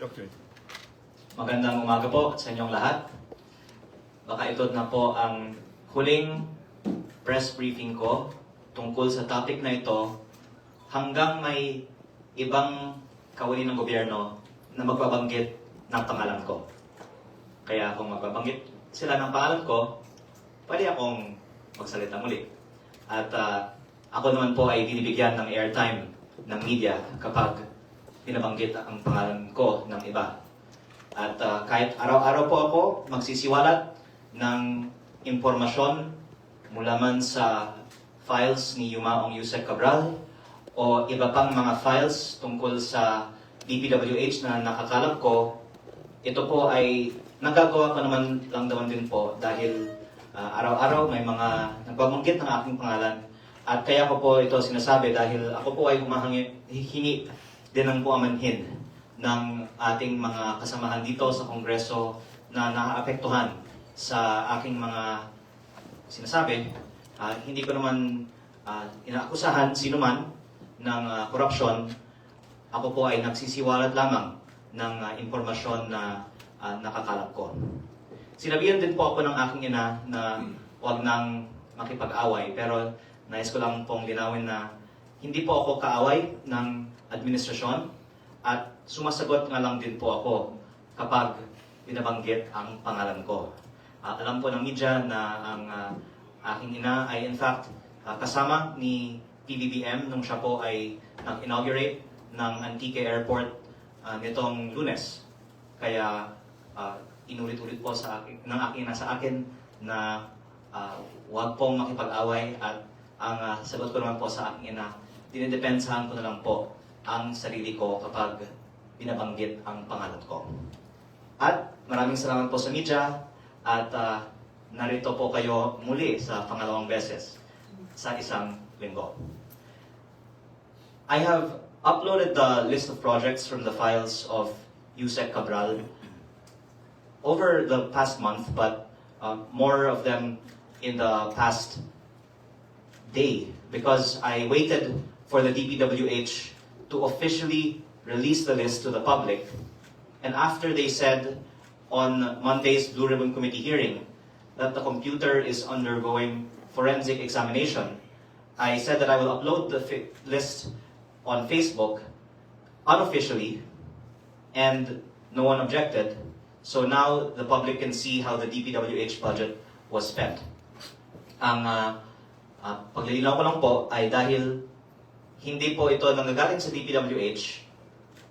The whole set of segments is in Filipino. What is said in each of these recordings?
Okay. Magandang umaga po sa inyong lahat. Baka ito na po ang huling press briefing ko tungkol sa topic na ito hanggang may ibang kawani ng gobyerno na magbabanggit ng pangalan ko. Kaya kung magbabanggit sila ng pangalan ko, pwede akong magsalita muli. At ako naman po ay binibigyan ng airtime ng media kapag binabanggit ang pangalan ko ng iba. At kahit araw-araw po ako magsisiwalat ng impormasyon mula man sa files ni Yumaong Yusek Cabral o iba pang mga files tungkol sa DPWH na nakakalap ko, ito po ay nagagawa ko naman lang naman din po dahil araw-araw may mga nagbabanggit ng aking pangalan. At kaya ko po ito sinasabi dahil ako po ay humahingi din ng puamanhin ng ating mga kasamahan dito sa Kongreso na naaapektuhan sa aking mga sinasabi. Hindi ko naman inaakusahan sino man ng korupsyon. Ako po ay nagsisiwalat lamang ng impormasyon na nakakalap ko. Sinabihan din po ako ng aking ina na huwag nang makipag-away, pero nais ko lang pong linawin na hindi po ako kaaway ng administrasyon at sumasagot nga lang din po ako kapag binabanggit ang pangalan ko. Alam po ng media na ang aking ina ay in fact kasama ni PBBM nung siya po ay nag-inaugurate ng Antique Airport nitong Lunes. Kaya inulit-ulit po sa akin, ng aking ina sa akin na huwag pong makipag-away at ang sagot ko naman po sa aking ina, dinidepensahan ko na lang po ang sarili ko kapag binabanggit ang pangalan ko. At maraming salamat po sa media at narito po kayo muli sa pangalawang beses sa isang linggo. I have uploaded the list of projects from the files of Yusek Cabral over the past month, but more of them in the past day because I waited for the DPWH to officially release the list to the public. And after they said on Monday's Blue Ribbon Committee hearing that the computer is undergoing forensic examination, I said that I will upload the list on Facebook unofficially, and no one objected. So now the public can see how the DPWH budget was spent. Ang paglilinaw ko lang po ay dahil hindi po ito nanggagaling sa DPWH,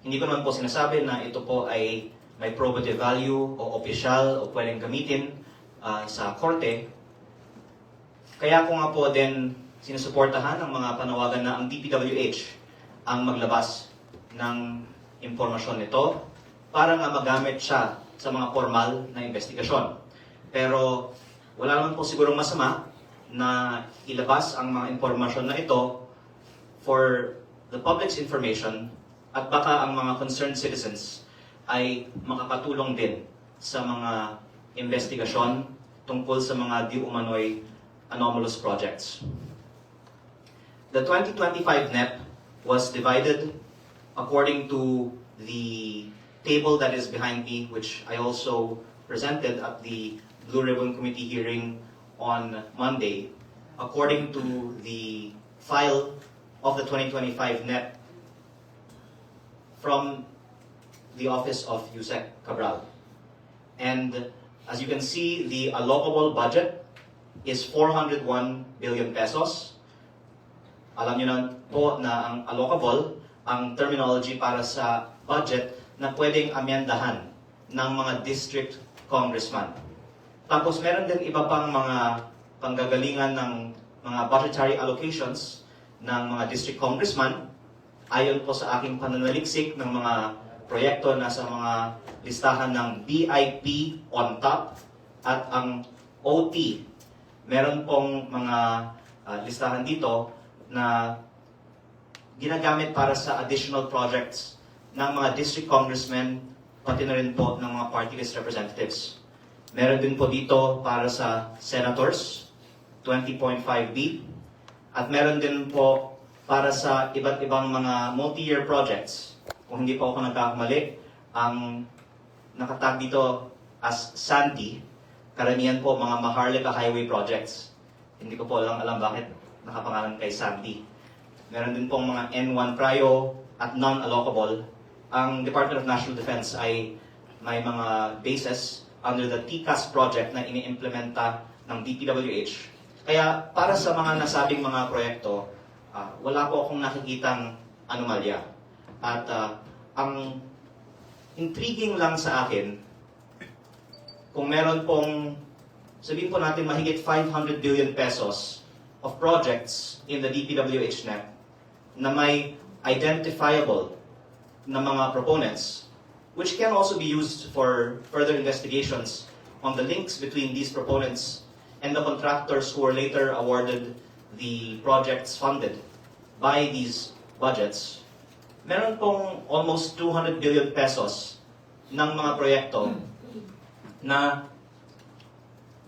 hindi ko naman po sinasabi na ito po ay may probative value o opisyal o pwedeng gamitin sa korte. Kaya ko nga po din sinusuportahan ang mga panawagan na ang DPWH ang maglabas ng impormasyon nito para nga magamit siya sa mga formal na investigasyon. Pero wala naman po sigurong masama na ilabas ang mga impormasyon na ito for the public's information at baka ang mga concerned citizens ay makakatulong din sa mga investigasyon tungkol sa mga di umano'y anomalous projects. The 2025 NEP was divided according to the table that is behind me, which I also presented at the Blue Ribbon Committee hearing on Monday, according to the file of the 2025 NEP from the office of Yusek Cabral. And as you can see, the allocable budget is 401 billion pesos. Alam niyo na po na ang allocable, ang terminology para sa budget na pwedeng amyendahan ng mga district congressman. Tapos meron din iba pang mga panggagalingan ng mga budgetary allocations ng mga district congressman ayon po sa aking pananaliksik ng mga proyekto na sa mga listahan ng BIP on top at ang OT. Meron pong mga listahan dito na ginagamit para sa additional projects ng mga district congressmen pati na rin po ng mga party list representatives. Meron din po dito para sa senators, 20.5B. At meron din po para sa iba't ibang mga multi-year projects. Kung hindi po ako nagkakamali, Ang nakatag dito as Sandy, karamihan po mga Maharlika Highway projects. Hindi ko po alam bakit nakapangalan kay Sandy. Meron din pong mga N1 Prio at non-allocable. Ang Department of National Defense ay may mga bases under the TCAS project na ini-implementa ng DPWH. Kaya para sa mga nasabing mga proyekto, wala po akong nakikitang anomalya. At ang intriguing lang sa akin, kung meron pong, sabihin po natin mahigit 500 billion pesos of projects in the DPWH net na may identifiable na mga proponents, which can also be used for further investigations on the links between these proponents and the contractors who were later awarded the projects funded by these budgets. Meron pong almost 200 billion pesos ng mga proyekto na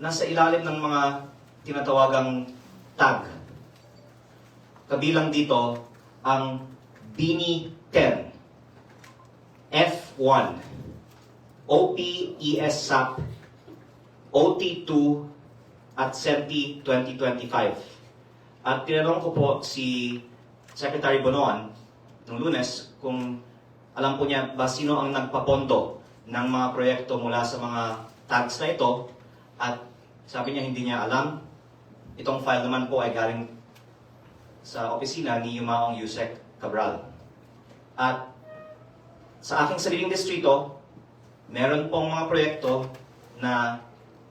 nasa ilalim ng mga tinatawagang tag. Kabilang dito ang BINI 10, F1, OPESSAP, OT2, at SENTI 2025. At tinanong ko po si Secretary Bonoan noong Lunes kung alam po niya ba sino ang nagpapondo ng mga proyekto mula sa mga tags na ito, at sabi niya hindi niya alam. Itong file naman po ay galing sa opisina ni Yumaong Yusek Cabral. At sa aking sariling distrito, meron pong mga proyekto na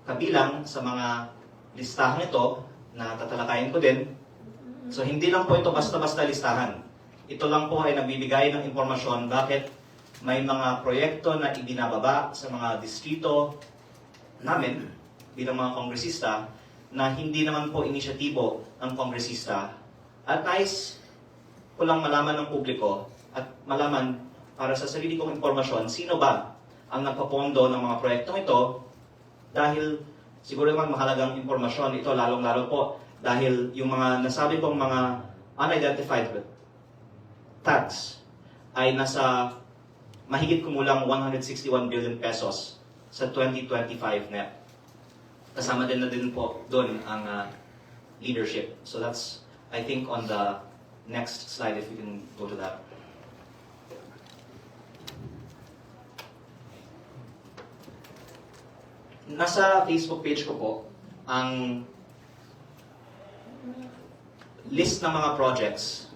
kabilang sa mga listahan ito na tatalakayin ko din. So hindi lang po ito basta-basta listahan. Ito lang po ay nagbibigay ng impormasyon bakit may mga proyekto na ibinababa sa mga distrito namin bilang mga kongresista na hindi naman po inisyatibo ng kongresista. At nais ko lang malaman ng publiko at malaman para sa sarili kong impormasyon, sino ba ang nagpapondo ng mga proyektong ito, dahil siguro naman mahalagang impormasyon ito, lalong-lalo po dahil yung mga nasabi pong mga unidentified tags ay nasa mahigit kumulang 161 billion pesos sa 2025 net. Kasama din na din po doon ang leadership. So that's, I think, on the next slide, if we can go to that. Nasa Facebook page ko po ang list ng mga projects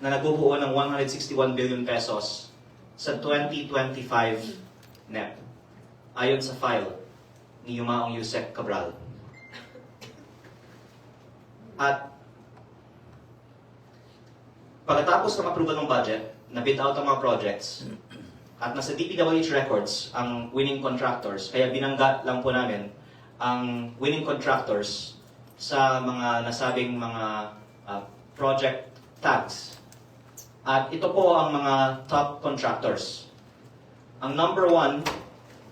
na nagbubuo ng 161 billion pesos sa 2025 net, ayon sa file ni Yumaong Yusek Cabral. At pagkatapos ng approval ng budget, na-bid out ang mga projects, at nasa DPWH records ang winning contractors, kaya binangga lang po namin ang winning contractors sa mga nasabing mga project tags. At ito po ang mga top contractors. Ang number 1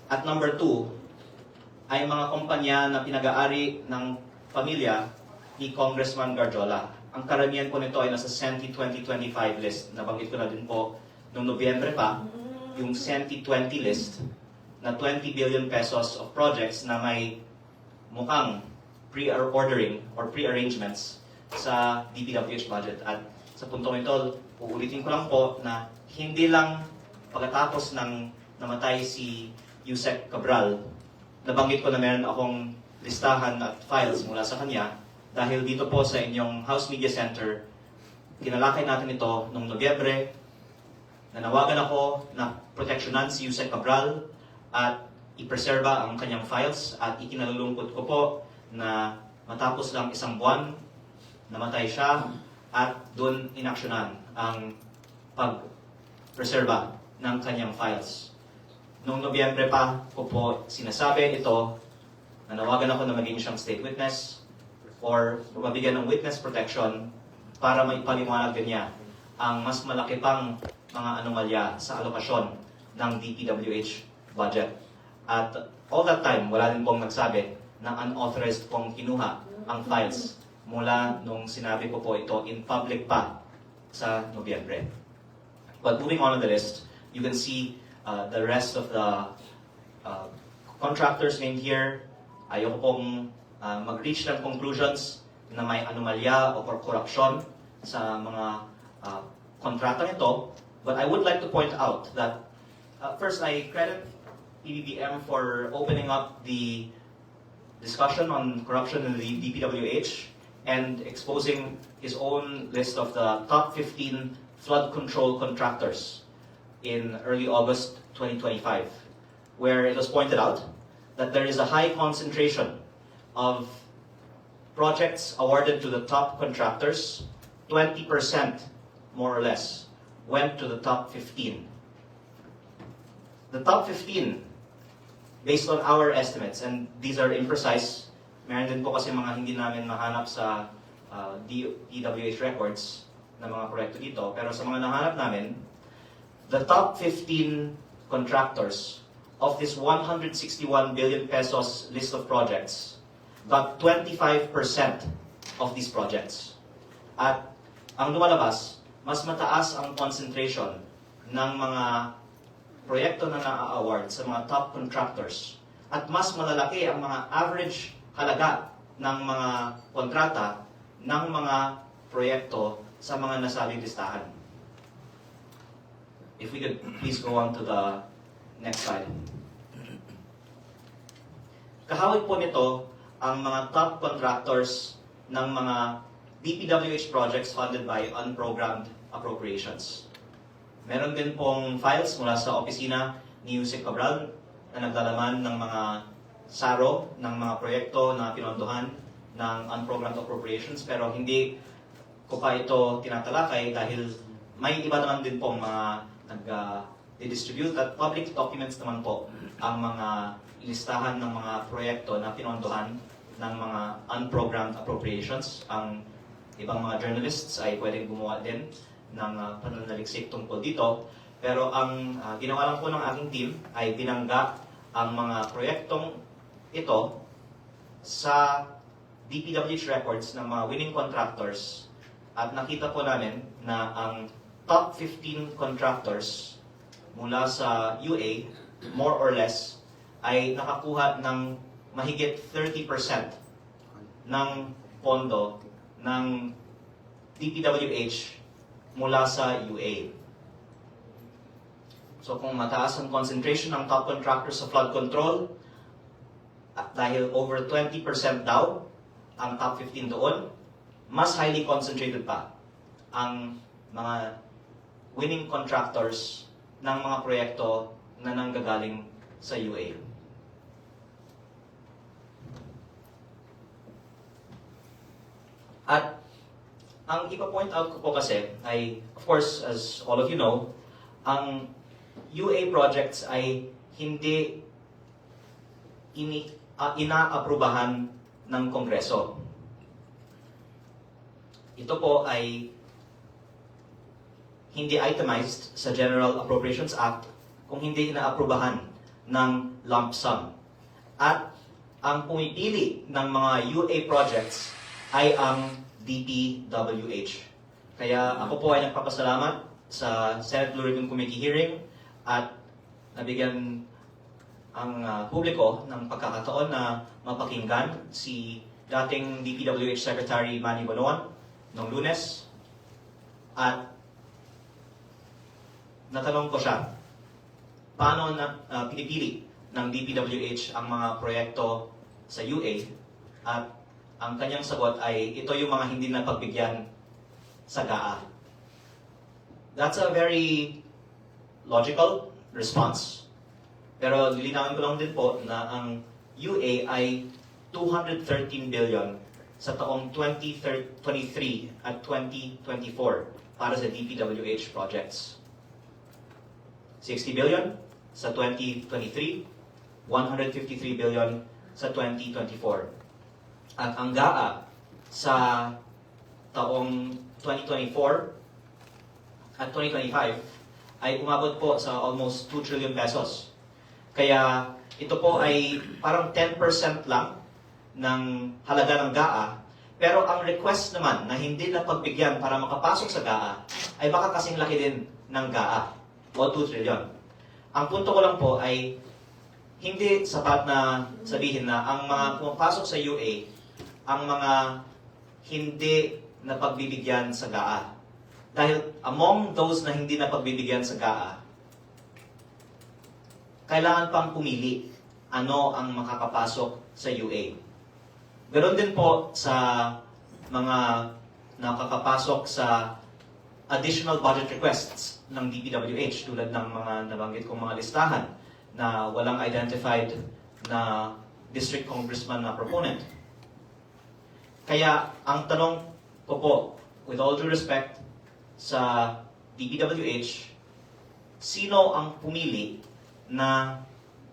at number 2 ay mga kumpanya na pinag-aari ng pamilya ni Congressman Garjola. Ang karamihan po nito ay nasa SENTI 2025 list. Nabanggit ko na din po noong Nobyembre pa, yung SENTI 20 list na 20 billion pesos of projects na may mukhang pre-ordering or pre-arrangements sa DPWH budget. At sa puntong ito, uulitin ko lang po na hindi lang pagkatapos ng namatay si Yusek Cabral, nabanggit ko na meron akong listahan at files mula sa kanya, dahil dito po sa inyong House Media Center, tinalakay natin ito noong Nobyembre. Nanawagan ako na proteksyonan si Yusek Cabral at ipreserba ang kanyang files, at ikinalulungkot ko po na matapos lang isang buwan, namatay siya at doon inaksyonan ang pag-preserba ng kanyang files. Noong Nobyembre pa ko po sinasabi ito, nanawagan ako na maging siyang state witness or mabigyan ng witness protection para maipaliwanag niya ang mas malaki pang mga anomalya sa alokasyon ng DPWH budget. At all that time, wala din pong nagsabi na unauthorized pong kinuha ang files mula nung sinabi ko po ito in public pa sa Nobyembre. But moving on the list, you can see the rest of the contractors named here. Ayoko pong mag-reach ng conclusions na may anomalya o korupsyon sa mga kontratang ito. But I would like to point out that first, I credit PBBM for opening up the discussion on corruption in the DPWH and exposing his own list of the top 15 flood control contractors in early August 2025, where it was pointed out that there is a high concentration of projects awarded to the top contractors. 20% more or less went to the top 15. The top 15, based on our estimates, and these are imprecise, meron din po kasi mga hindi namin mahanap sa DPWH records na mga proyekto dito, pero sa mga nahanap namin, the top 15 contractors of this 161 billion pesos list of projects got 25% of these projects. At ang lumalabas, mas mataas ang concentration ng mga proyekto na na-award sa mga top contractors at mas malalaki ang mga average halaga ng mga kontrata ng mga proyekto sa mga nasabing listahan. If we could please go on to the next slide. Kahawig po nito ang mga top contractors ng mga DPWH projects funded by unprogrammed appropriations. Meron din pong files mula sa opisina ni Yusek Cabral na naglalaman ng mga saro ng mga proyekto na pinondohan ng unprogrammed appropriations, pero hindi ko pa ito tinatalakay dahil may iba naman din pong mga nag-distribute at public documents naman po ang mga listahan ng mga proyekto na pinondohan ng mga unprogrammed appropriations. Ang ibang mga journalists ay pwedeng gumawa din ng pananaliksik tungkol dito. Pero ang ginawa lang po ng aking team ay binangga ang mga proyektong ito sa DPWH records ng mga winning contractors at nakita po namin na ang top 15 contractors mula sa UA, more or less, ay nakakuha ng mahigit 30% ng pondo ng DPWH mula sa UA. So kung mataas ang concentration ng top contractors sa flood control, at dahil over 20% daw ang top 15 doon, mas highly concentrated pa ang mga winning contractors ng mga proyekto na nanggagaling sa UA. At ang ipa-point out ko po kasi ay, of course, as all of you know, ang UA projects ay hindi inaaprubahan ng Kongreso. Ito po ay hindi itemized sa General Appropriations Act kung hindi inaaprubahan ng lump sum. At ang pumipili ng mga UA projects ay ang DPWH. Kaya ako po ay nagpapasalamat sa Senate Blue Ribbon Committee hearing at nabigyan ang publiko ng pagkakataon na mapakinggan si dating DPWH Secretary Manny Bonoan noong Lunes. At natanong ko siya, paano pinipili ng DPWH ang mga proyekto sa UA? At ang kanyang sagot ay, ito yung mga hindi napagbigyan sa GAA. That's a very logical response. Pero lilinawin ko lang din po na ang UA ay 213 billion sa taong 2023 at 2024 para sa DPWH projects. 60 billion sa 2023, 153 billion sa 2024. At ang GAA sa taong 2024 at 2025 ay umabot po sa almost 2 trillion pesos. Kaya ito po ay parang 10% lang ng halaga ng GAA, pero ang request naman na hindi na pagbigyan para makapasok sa GAA ay baka kasing laki din ng GAA o 2 trillion. Ang punto ko lang po ay hindi sapat na sabihin na ang mga pumapasok sa UA, ang mga hindi napagbibigyan sa GAA. Dahil among those na hindi napagbibigyan sa GAA, kailangan pang pumili ano ang makakapasok sa UA. Ganon din po sa mga nakakapasok sa additional budget requests ng DPWH tulad ng mga nabanggit kong mga listahan na walang identified na district congressman na proponent. Kaya ang tanong ko po, with all due respect sa DPWH, sino ang pumili na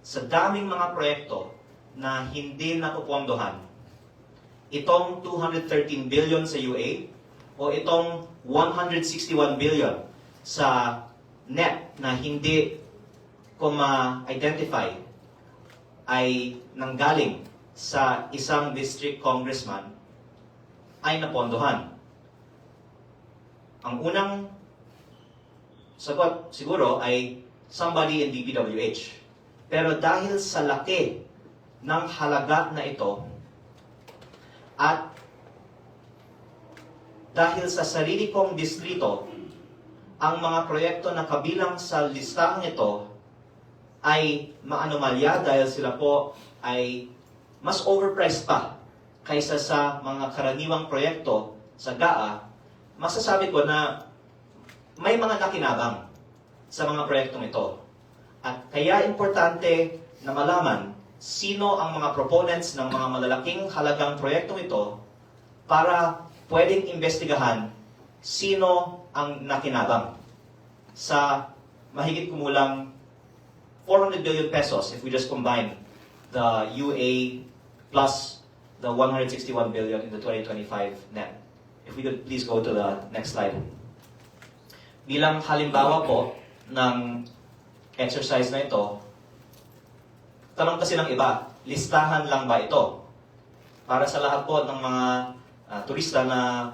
sa daming mga proyekto na hindi napupondohan, itong 213 billion sa UA o itong 161 billion sa NEP na hindi ko ma-identify ay nanggaling sa isang district congressman ay napondohan. Ang unang sagot siguro ay somebody in DPWH. Pero dahil sa laki ng halaga na ito at dahil sa sarili kong distrito, ang mga proyekto na kabilang sa listahang ito ay maanomalya dahil sila po ay mas overpriced pa kaysa sa mga karaniwang proyekto sa GAA, masasabi ko na may mga nakinabang sa mga proyektong ito. At kaya importante na malaman sino ang mga proponents ng mga malalaking halagang proyektong ito para pwedeng investigahan sino ang nakinabang sa mahigit kumulang 400 billion pesos if we just combine the UA plus the 161 billion in the 2025 net. If we could please go to the next slide. Bilang halimbawa po ng exercise na ito, tanong kasi ng iba, listahan lang ba ito? Para sa lahat po ng mga turista na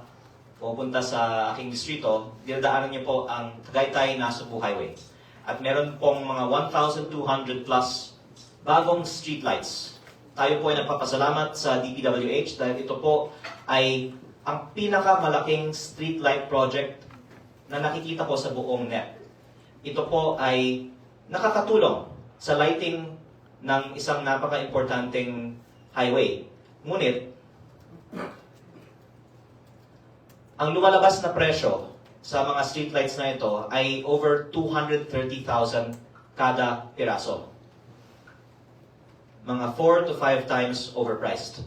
pupunta sa aking distrito, dinadaanan niyo po ang Tagaytay-Nasugbu Highway. At meron pong mga 1,200 plus bagong streetlights. Tayo po ay nagpapasalamat sa DPWH dahil ito po ay ang pinakamalaking streetlight project na nakikita ko sa buong NEP. Ito po ay nakakatulong sa lighting ng isang napaka-importanting highway. Ngunit, ang lumalabas na presyo sa mga streetlights na ito ay over 230,000 kada piraso. Mga 4 to 5 times overpriced.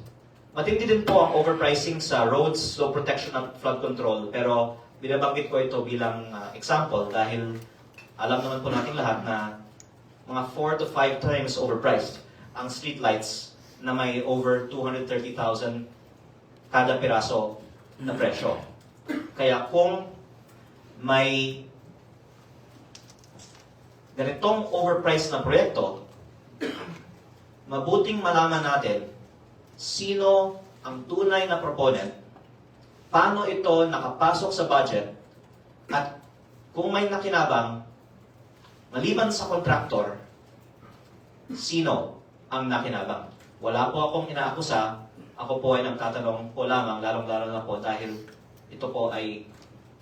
Matindi din po ang overpricing sa roads, slow protection at flood control, pero binabanggit ko ito bilang example dahil alam naman po natin lahat na mga 4 to 5 times overpriced ang streetlights na may over 230,000 kada piraso na presyo. Kaya kung may ganitong overpriced na proyekto, mabuting malaman natin sino ang tunay na proponent, paano ito nakapasok sa budget, at kung may nakinabang, maliban sa kontraktor, sino ang nakinabang. Wala po akong inaakusa, ako po ay nagtatanong po lamang, lalong-lalo na po dahil ito po ay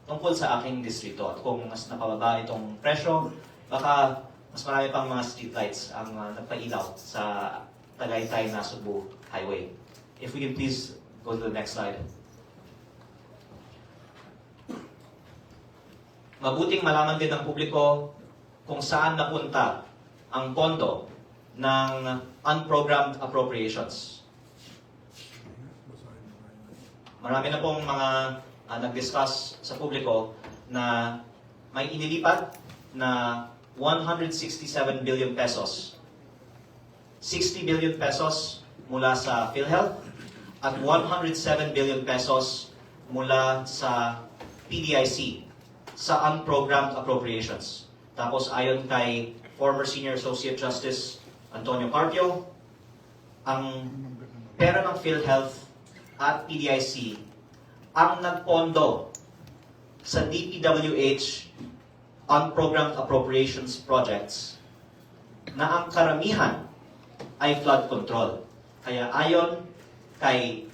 tungkol sa aking distrito. At kung mas napababa itong presyo, baka mas marami pang mga streetlights ang nagpailaw sa Tagaytay-Nasugbu Highway. If we can please go to the next slide. Mabuting malaman din ng publiko kung saan napunta ang pondo ng unprogrammed appropriations. Marami na pong mga nag-discuss sa publiko na may inilipat na 167 billion pesos. 60 billion pesos mula sa PhilHealth at 107 billion pesos mula sa PDIC sa unprogrammed appropriations. Tapos ayon kay former Senior Associate Justice Antonio Carpio, ang pera ng PhilHealth at PDIC ang nagpondo sa DPWH unprogrammed appropriations projects na ang karamihan ay flood control. Kaya ayon kay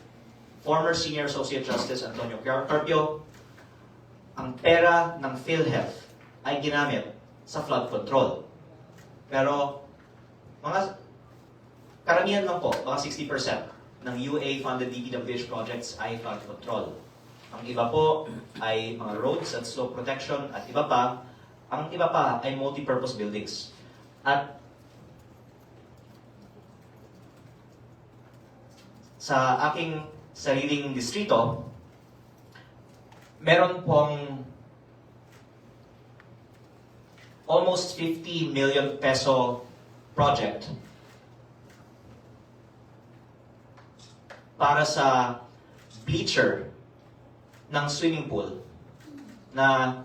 former Senior Associate Justice Antonio Carpio, ang pera ng PhilHealth ay ginamit sa flood control. Pero karamihan lang po, mga 60% ng UA-funded DPWH projects ay flood control. Ang iba po ay mga roads at slope protection at ang iba pa ay multi-purpose buildings. At sa aking sariling distrito, meron pong almost 50 million peso project para sa bleacher ng swimming pool na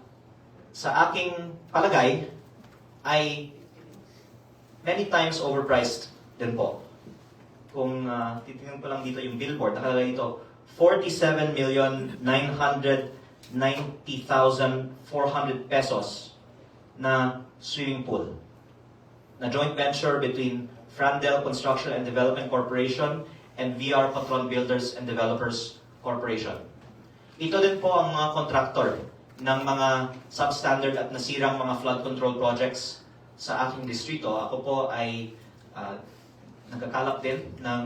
sa aking palagay ay many times overpriced din po. Kung titingnan ko lang dito yung billboard, nakalagay dito 47,990,400 pesos na swimming pool na joint venture between Frandel Construction and Development Corporation and VR Patron Builders and Developers Corporation. Ito din po ang mga contractor ng mga substandard at nasirang mga flood control projects sa aking distrito. Ako po ay nagkakalap din ng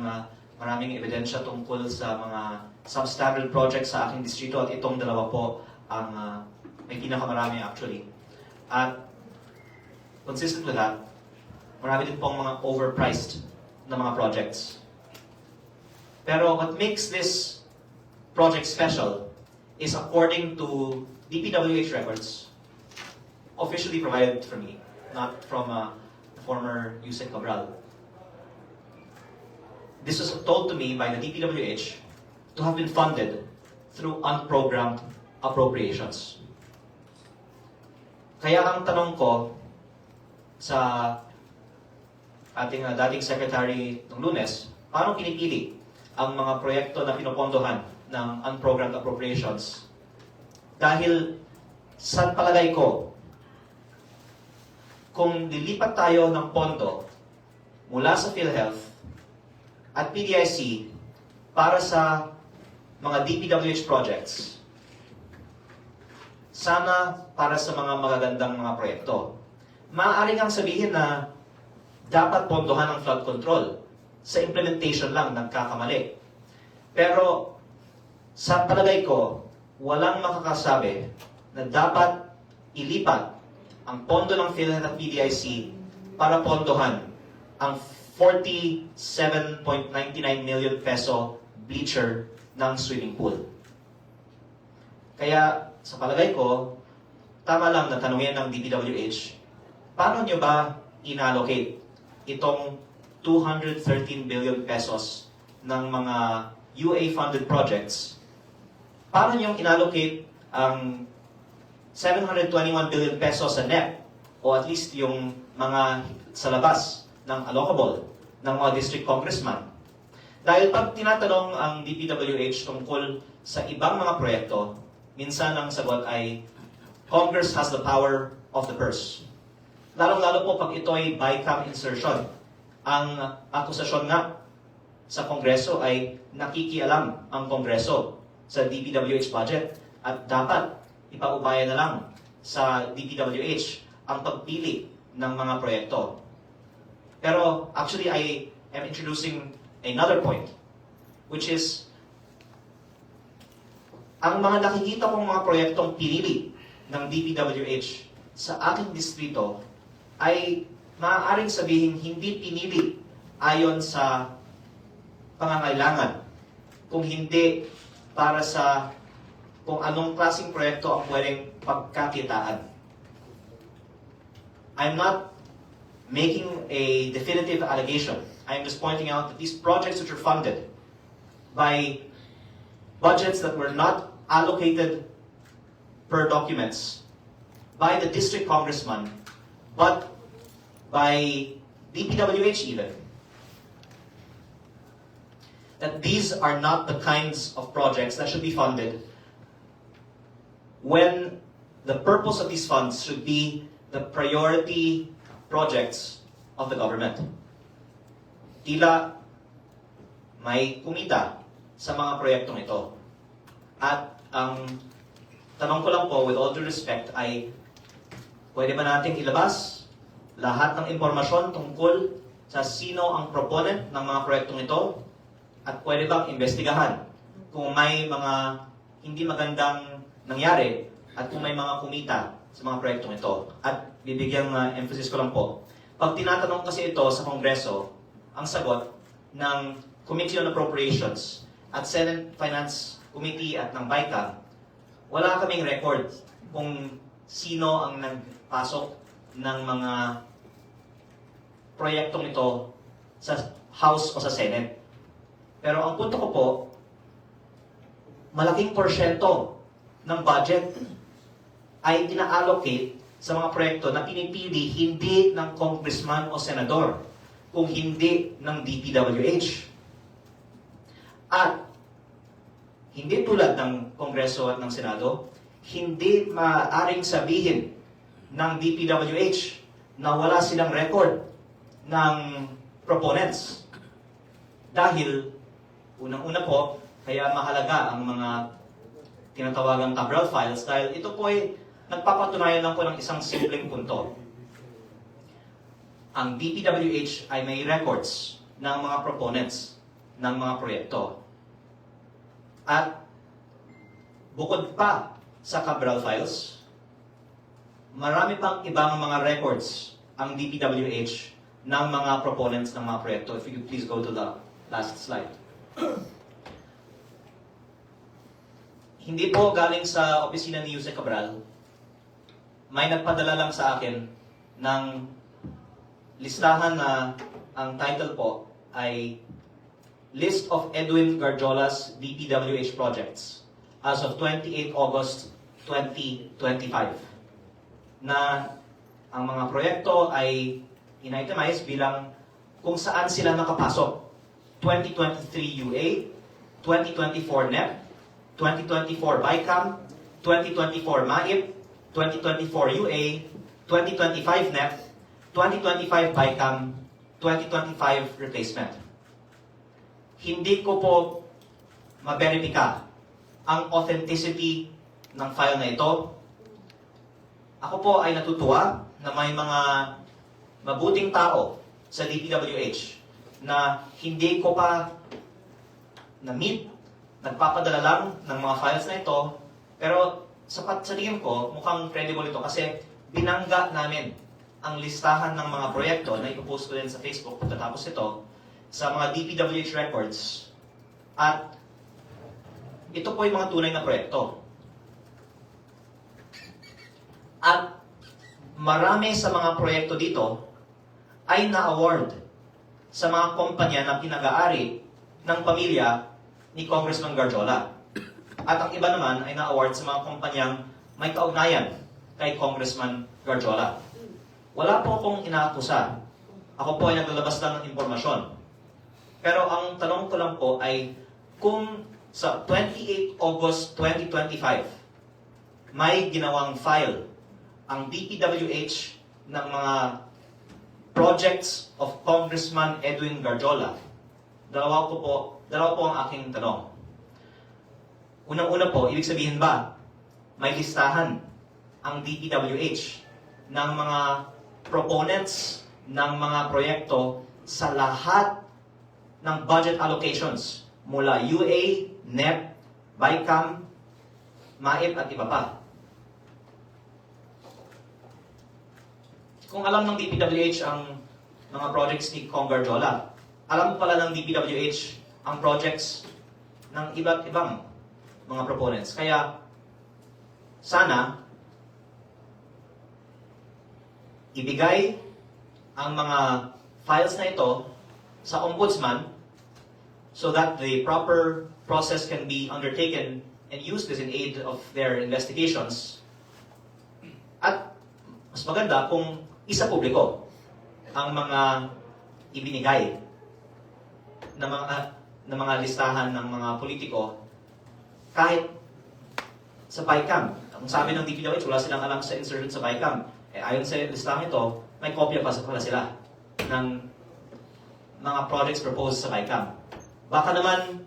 maraming ebidensya tungkol sa mga substandard projects sa aking distrito at itong dalawa po ang may pinakamarami actually. At consistent with that, marami din pong mga overpriced na mga projects. Pero what makes this project special is according to DPWH records, officially provided for me, not from the former Yusek Cabral. This was told to me by the DPWH to have been funded through unprogrammed appropriations. Kaya ang tanong ko sa ating dating secretary ng Lunes, paano pinipili ang mga proyekto na pinopondohan ng unprogrammed appropriations? Dahil sa palagay ko, kung lilipat tayo ng pondo mula sa PhilHealth at PDIC para sa mga DPWH projects, sana para sa mga magagandang mga proyekto. Maaari ngang sabihin na dapat pondohan ang flood control. Sa implementation lang nagkakamali. Pero sa palagay ko, walang makakasabi na dapat ilipat ang pondo ng PhilHealth at PDIC para pondohan ang 47.99 million peso bleacher ng swimming pool. Kaya sa palagay ko, tama lang na tanungin ng DPWH, paano nyo ba inallocate itong 213 billion pesos ng mga UA-funded projects? Paano nyo inallocate ang 721 billion pesos sa NEP o at least yung mga sa labas ng allocable ng mga district congressman? Dahil pag tinatanong ang DPWH tungkol sa ibang mga proyekto, minsan ang sagot ay Congress has the power of the purse. Lalong-lalo po pag ito ay BICAM insertion. Ang akusasyon nga sa Kongreso ay nakikialam ang Kongreso sa DPWH budget at dapat ipaubaya na lang sa DPWH ang pagpili ng mga proyekto. Pero actually I am introducing another point, which is ang mga nakikita kong mga proyektong pinili ng DPWH sa aking distrito ay maaaring sabihin hindi pinili ayon sa pangangailangan, kung hindi para sa kung anong klaseng proyekto ang pwedeng pagkakitaan. I'm not making a definitive allegation. I'm just pointing out that these projects which are funded by budgets that were not allocated per documents by the district congressman, but by DPWH even, that these are not the kinds of projects that should be funded when the purpose of these funds should be the priority projects of the government. Tila may kumita sa mga proyektong ito. At ang tanong ko lang po, with all due respect, ay pwede ba nating ilabas lahat ng impormasyon tungkol sa sino ang proponent ng mga proyektong ito? At pwede bang investigahan kung may mga hindi magandang nangyari at kung may mga kumita sa mga proyektong ito? At bibigyan emphasis ko lang po, pag tinatanong kasi ito sa Kongreso, ang sagot ng Committee on Appropriations at Senate Finance Committee at ng BICAM, wala kaming record kung sino ang nagpasok ng mga proyektong ito sa House o sa Senate. Pero ang punto ko po, malaking porsyento ng budget ay ina-allocate sa mga proyekto na pinipili hindi ng congressman o senador, kung hindi ng DPWH. At hindi tulad ng Kongreso at ng Senado, hindi maaaring sabihin ng DPWH na wala silang record ng proponents. Dahil, unang-una po, kaya mahalaga ang mga tinatawagang Cabral files dahil ito po ay nagpapatunayan lang po ng isang simpleng punto. Ang DPWH ay may records ng mga proponents ng mga proyekto. At bukod pa sa Cabral files, marami pang ibang mga records ang DPWH ng mga proponents ng mga proyekto. If you could please go to the last slide. Hindi po galing sa opisina ni Jose Cabral. May nagpadala lang sa akin ng listahan na ang title po ay List of Edwin Garjola's DPWH Projects as of 28 August 2025. Na ang mga proyekto ay in-itemize bilang kung saan sila nakapasok. 2023 UA, 2024 NEP, 2024 BICAM, 2024 MAIP, 2024 UA, 2025 NEP, 2025 BICAM, 2025 replacement. Hindi ko po maberipika ang authenticity ng file na ito. Ako po ay natutuwa na may mga mabuting tao sa DPWH na hindi ko pa na-meet, nagpapadala lang ng mga files na ito, pero sa tingin ko, mukhang credible ito kasi binangga namin ang listahan ng mga proyekto na ipopost ko din sa Facebook pagkatapos ito sa mga DPWH records. At ito po yung mga tunay na proyekto. At marami sa mga proyekto dito ay na-award sa mga kumpanya na pinag-aari ng pamilya ni Congressman Garjola. At ang iba naman ay na-award sa mga kumpanyang may kaugnayan kay Congressman Garjola. Wala po akong inaakusa. Ako po ay naglalabas lang ng impormasyon. Pero ang tanong ko lang po ay kung sa 28 August 2025 may ginawang file ang DPWH ng mga projects of Congressman Edwin Garjola, dalawa po ang aking tanong. Unang-una po, ibig sabihin ba may listahan ang DPWH ng mga proponents ng mga proyekto sa lahat ng budget allocations mula UA, NEP, BICAM, MAIP at iba pa? Kung alam ng DPWH ang mga projects ni Cong Garjola, alam pala ng DPWH ang projects ng iba't ibang mga proponents. Kaya, sana, ibigay ang mga files na ito sa Ombudsman so that the proper process can be undertaken and used this in aid of their investigations. At mas maganda kung isa publiko ang mga ibinigay na mga listahan ng mga politiko kahit sa BICAM. Ang sabi ng DPWH, wala silang alam sa insertion sa BICAM. Ayon sa listahan ito, may kopya pa pala sila. ng mga projects proposed sa BICAM. Baka naman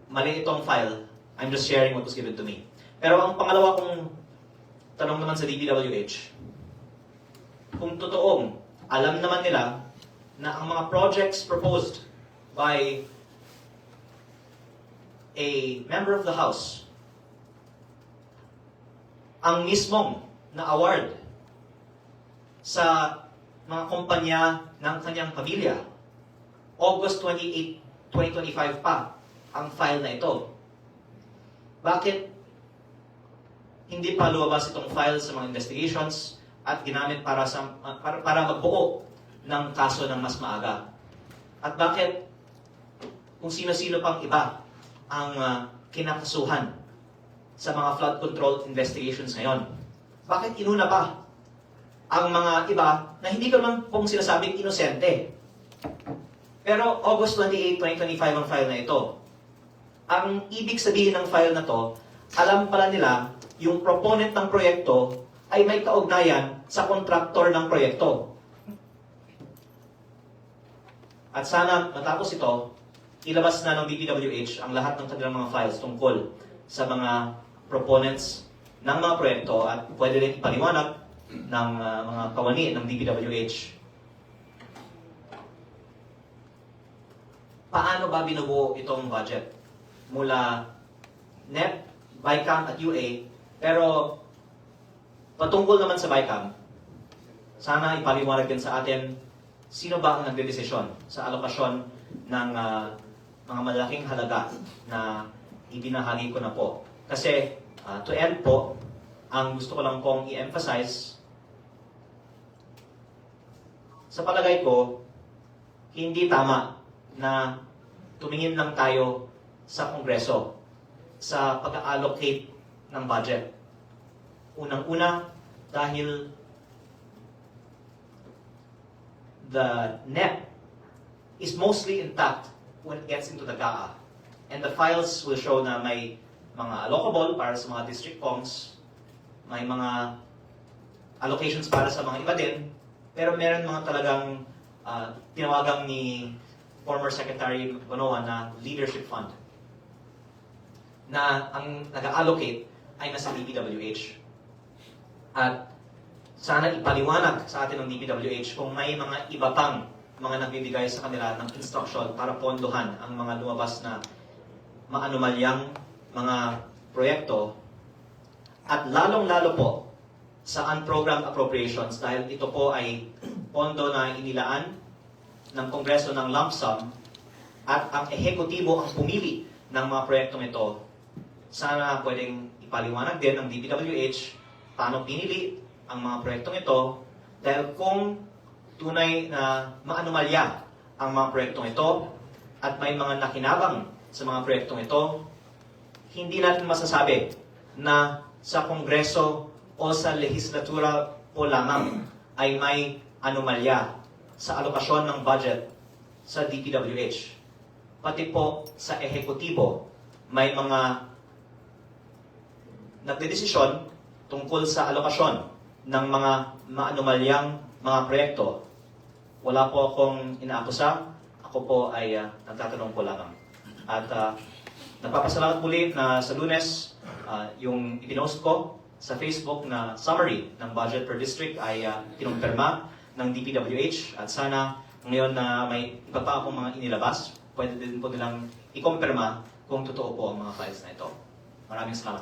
mali itong file. I'm just sharing what was given to me. Pero ang pangalawa kong tanong naman sa DPWH, kung totoong alam naman nila na ang mga projects proposed by a member of the House, ang mismong na-award sa mga kumpanya ng kanyang pamilya, August 28, 2025 pa ang file na ito. Bakit hindi pa lumabas itong file sa mga investigations at ginamit para magbuo ng kaso ng mas maaga? At bakit kung sino-sino pang iba ang kinakasuhan sa mga flood control investigations ngayon? Bakit inuna pa ang mga iba na hindi ko naman pong sinasabing inosente? Pero August 28, 2025 ang file na ito. Ang ibig sabihin ng file na to, alam pala nila yung proponent ng proyekto ay may kaugnayan sa kontraktor ng proyekto. At sana matapos ito, ilabas na ng DPWH ang lahat ng kanilang mga files tungkol sa mga proponents ng mga proyekto at pwede rin ipaliwanag ng mga kawani ng DPWH. Paano ba binubuo itong budget? Mula NEP, BICAM at UA, pero patungkol naman sa BICAM, sana ipaliwanag din sa atin sino ba ang nagdedesisyon sa alokasyon ng mga malaking halaga na ibinahagi ko na po. Kasi to end po, ang gusto ko lang pong i-emphasize, sa palagay ko, hindi tama na tumingin lang tayo sa Kongreso sa pag-allocate ng budget. Unang-una, dahil the NEP is mostly intact when it gets into the GAA. And the files will show na may mga allocable para sa mga district congs, may mga allocations para sa mga iba din, pero meron mga talagang tinawagang ni former Secretary Bonoan na leadership fund na ang nag-allocate ay nasa DPWH. At sana ipaliwanag sa atin ng DPWH kung may mga iba pang mga nagbibigay sa kanila ng instruction para pondohan ang mga lumabas na maanumalyang mga proyekto, at lalong-lalo po sa unprogrammed appropriations dahil ito po ay pondo na inilaan ng Kongreso ng lump sum at ang ehekutibo ang pumili ng mga proyektong ito. Sana pwedeng ipaliwanag din ng DPWH paano pinili ang mga proyektong ito, dahil kung tunay na maanumalya ang mga proyektong ito at may mga nakinabang sa mga proyektong ito, hindi natin masasabi na sa Kongreso o sa lehislatura po lamang ay may anomalya sa alokasyon ng budget sa DPWH. Pati po sa ehekutibo, may mga nagdedesisyon tungkol sa alokasyon ng mga maanumalyang mga proyekto. Wala po akong inaakusa. Ako po ay nagtatanong po lamang. At nagpapasalamat muli na sa Lunes, yung ipinost ko sa Facebook na summary ng budget per district ay kinumpirma ng DPWH. At sana ngayon na may iba pa akong mga inilabas, pwede din po nilang ikumpirma kung totoo po ang mga files na ito. Maraming salamat.